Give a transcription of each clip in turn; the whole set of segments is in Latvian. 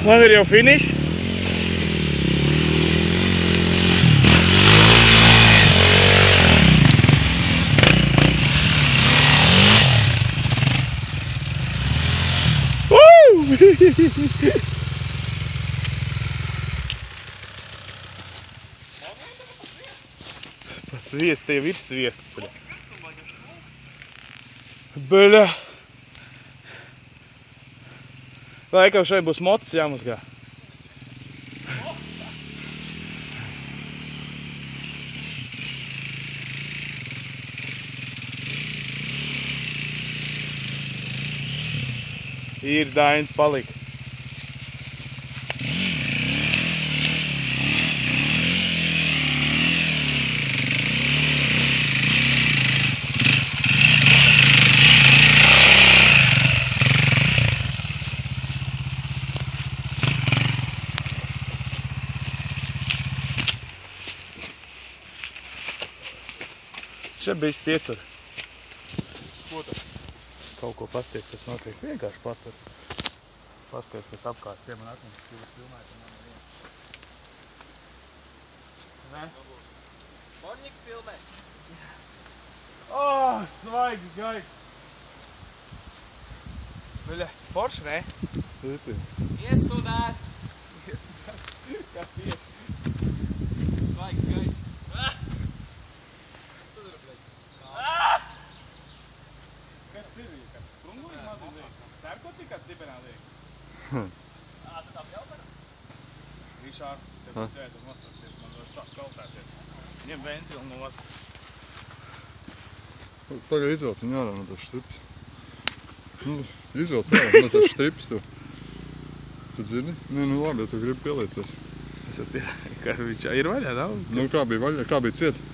Man ir jau finišs. Sviests, tev ir sviests, bļa. Bļa. Laikam šeit būs mocis jāmazgā. Ir Dainis palika. Šeit bišķi pietur. Ko tas? Kaut ko pasties, kas notiek. Vienkārši patur. Pasties, kas apkārt. Tie man atmiņas, ka jūs filmējat un man vien. Ne? Morņika filmē. Svaigs gaigs. Bļa, forši, ne? Iestudēts. Kā tieši. Svaigs gaiss. Kas ir? Kāds sprunguļi mazim liek? Sērkots ir kāds dibenā liek? Tu tā pļaupara? Rišār, te būs rēdu nostāsties, man var sāk kaltēties. Ņem ventilu nost. Tagad izvelc viņu ārā no tās stripas. Izvelc ārā no tās stripas tu. Tu dzirdi? Nē, nu labi, ja tu gribi pielīcies. Es varu pielīties, kā viņš ir vaļā, nav? Nu, kā bija vaļā, kā bija ciet?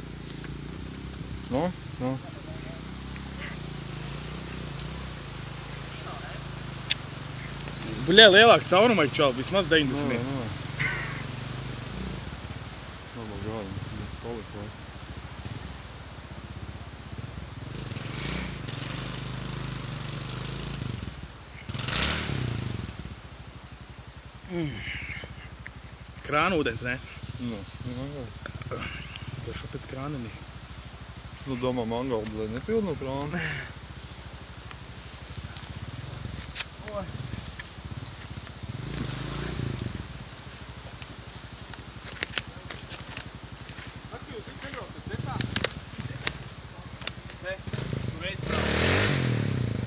No? No. Bļa, lielāk caurumai čau, vismaz 90. Nā. Labā gāja, palika vai. Krānūdens, ne? Nu, mangāli. Došu pēc krānenī. Nu, domā, mangāli, blē, nepildu no krāna.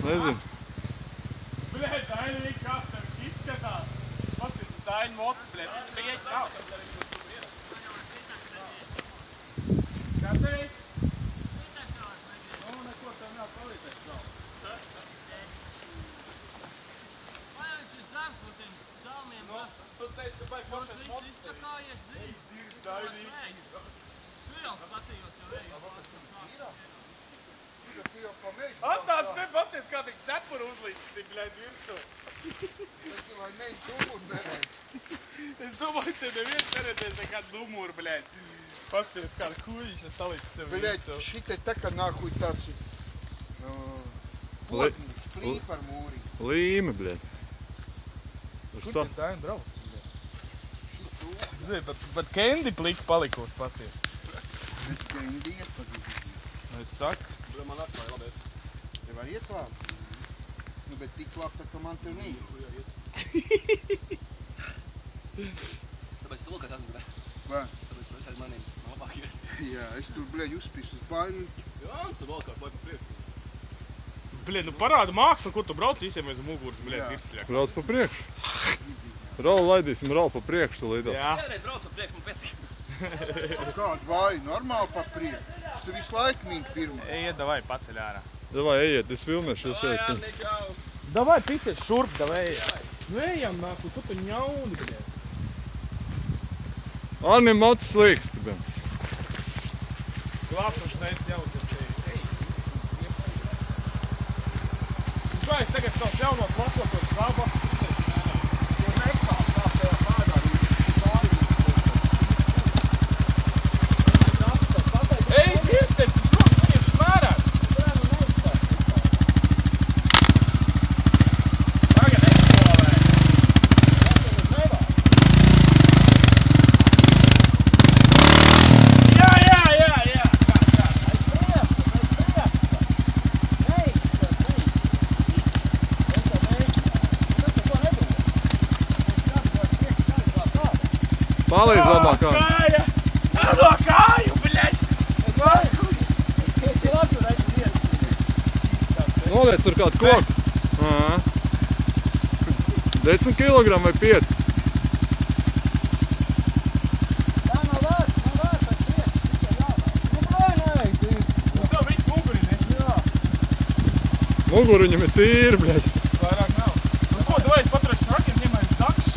Nezinu. Bļa, Daini viņa kapta, viņš izskatās. Pasties, Daini mocis, bļa, tas prieķi nav. Kā tev ir? Nu, neko tev nav palīdzēt šau. Vai viņš ir zems no tiem salmiem? Tu teici, ka baigi Kurš viss izčakājies dzīvi? Daini. Films patījos jau reizes. Atnāc, ne, pasties, kā tik cepuru uzlīdzi, bļa, virsū. Es domāju, te neviens neredzēs nekādu numuru, bļa. Pasties, kāda kuļiņš tas salīdzi sev virsū. Блядь, šitai така нахуй tāds ir. Plīp ar mūri. Līme, blē. Kur tas Daini brauc, bļa? Zini, pat kendi plika palikos, pasties. Bet kendi iepazīstīt. Es saku. Man atklāja labi. Tev var iet labi? Nu, bet tik labi, ka man tev neiet. Tāpēc tu lūkāt atzīmē. Vai? Tāpēc tu esi aiz maniem. Man labāk ir. Jā, es tur, bļaļ, uzspīstu uz baļņu. Jā, tu valkās vai pa priekšu. Bļa, nu parāda mākslu, kur tu brauc visiem aiz muguras, bļa, virsļāk. Brauc pa priekšu. Rauli laidīsim, rauli pa priekšu tu līdz. Jā. Vienreiz brauc pa priekšu, man pētīja. Kādu vai? Normāli par prieku. Es tu visu laiku mīni pirmā. Ejiet, davai, paceļ ārā. Davai, ejiet, es filmēšu, es Jā, ejiet. nečau. Davai, picies šurp, davai, ejam. Nu ejam, nāku, tu tu ņauni, bļa. Arnim mocis līkst, bļa. Glābšanas reiz jau tas te. Vai es tagad savus jaunos latvokos glābu? Jo nekāp tā tajā kādā Ej, piesties, tu šroks, viņiem šmērā! Tagad eksplorē! Palīdz labāk kā. Kāja! No kāju, bļaļ! Es varu! Es ir atturēšu vietu. Noliec tur kādu koku. 10 kilogramu vai 5? Tā nav vārds, ar priekš. Tikai jāvārds. Nu, nē, tu tev viss muguri, ne? Jā. Muguru viņam ir tīri, bļaļ. Vairāk nav. Nu, ko, tu vajag patraši trakiem, ņemais dakšs?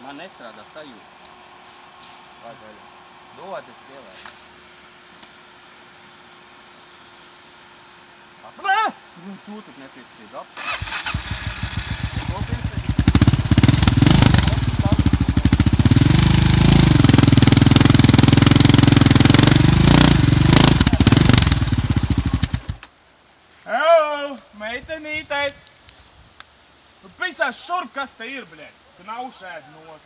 Man nestrādā sajūtas. Pagaļ. Dodas lielai. Apmē! Tu tur netieskrīt ap. Ew, meitenītais! Tu pisās šurp, kas te ir, bļaļ? Tu nav šēd nos.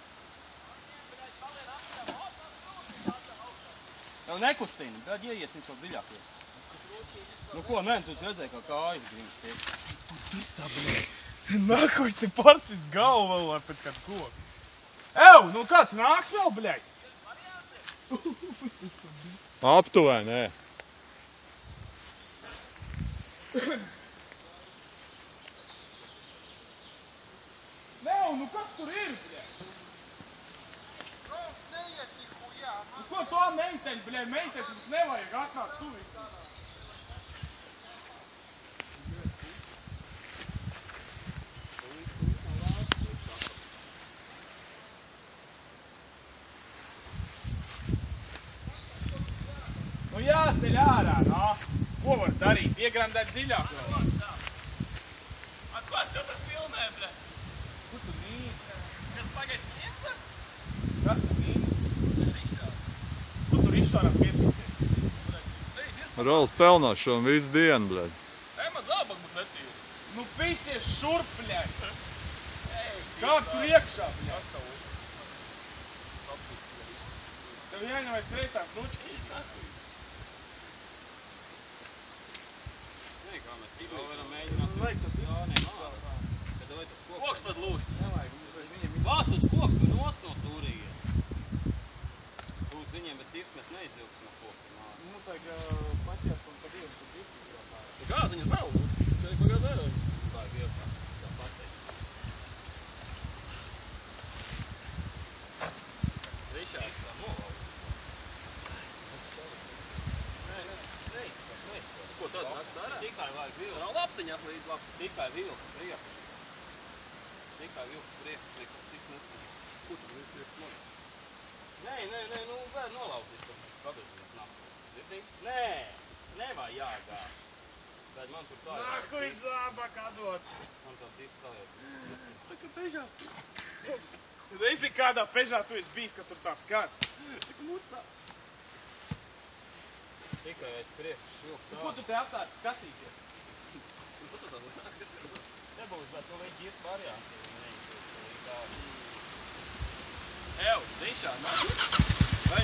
Jau nekustīni, bet ieiesim šo dziļākie. Nu ko, nē, tu redzēji, kā kājas grīmas tiek. Tu pisā, bļaļ. Nākuj, te parsist galvu vēl vai pēc kādu koku. Ew, nu kāds nāks vēl, bļaļ? Aptuveni, nē. Nu kas tur ir, bļaļ? Nu ko to meiteņi, bļaļ, meiteņi mums nevajag atnākt tuvīt. Nu jāceļ ārā, nā. Ko var darīt? Iegrandēt dziļāk. Ko tu tur filmē, bļaļ? Kur tu mīni? Kas pagaid mīnsta? Kas tu mīni? Kur tu rišāram piepīties? Rols pelnās šo visu dienu, bļaļ. Man zābak būt netīvi. Nu pisies šurp, bļaļ. Kā tur iekšā, bļaļ? Tev jāņemais kreisās ručki. Nē, kā mēs vēl varam mēģināt. Koks pat lūst. Vāc uz koks, tu nost no turījies. Lūst ziņiem, bet divs mēs neizvilksim no koka. Mums vajag paķert un pa divas tu divas izrāpā. Gāziņas nav lūst. Šeit pagād ērāk. Tā ir vietā. Tā pateikt. Rišāks tā novalds. Nē. Ko tad nāc ārā? Tikai vajag vilku. Nav laptiņā līdz laptiņā. Tikai vilku priekš. Tikai vilku priekš, nekas cits nesam. Ko tu vilku priekš man? Nē, nu vēl nolautīs to pagadziet nāku. Nē, nevajag jāgā. Bet man tur tā ir. Nākuj zābak atdot. Man tā divs stāvēt. Tā kā pežā. Reizi kādā pežā tu esi bijis, ka tur tā skan. Tik mutā. Tikai aiz priekš šilp tā. Ko tu te attādi skatīties? Nebūs, bet tu vajag iet varianti. Ew, rišā, nāk. Vai,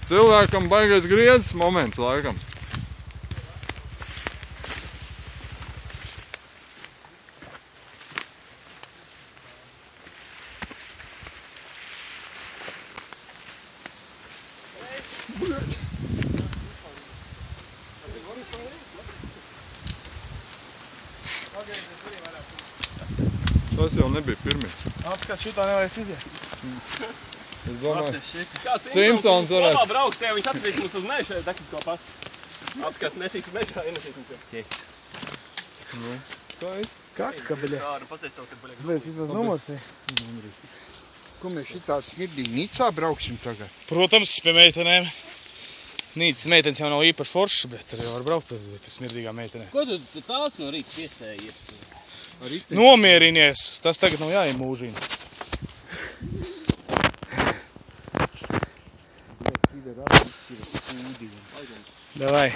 Cilvēkam baigais griezes moments laikam. Tas jau nebija pirmie. Apskat, šitā nevarēs iziet. Es domāju, Simpsons varētu. Labā brauks, ja viņš atvedīs mums uz mežu, dekļu ko pas. Apskat, nesīs mežā, ienesīs mums jau. Kaka, bļa. Kādu pastāst tev, kad baļāk. Liec, vismaz numurs ir. Ko mēs šitā smirdīgi Nīcā brauksim tagad? Protams, pie meitenēm. Nīcas meitenes jau nav īpaši foršas, bet tur jau var braukt pie smirdīgām meitenēm. Ko tu tās no rīta piesējies? Nomierinies, tas tagad nav jāiemūžina. Davai.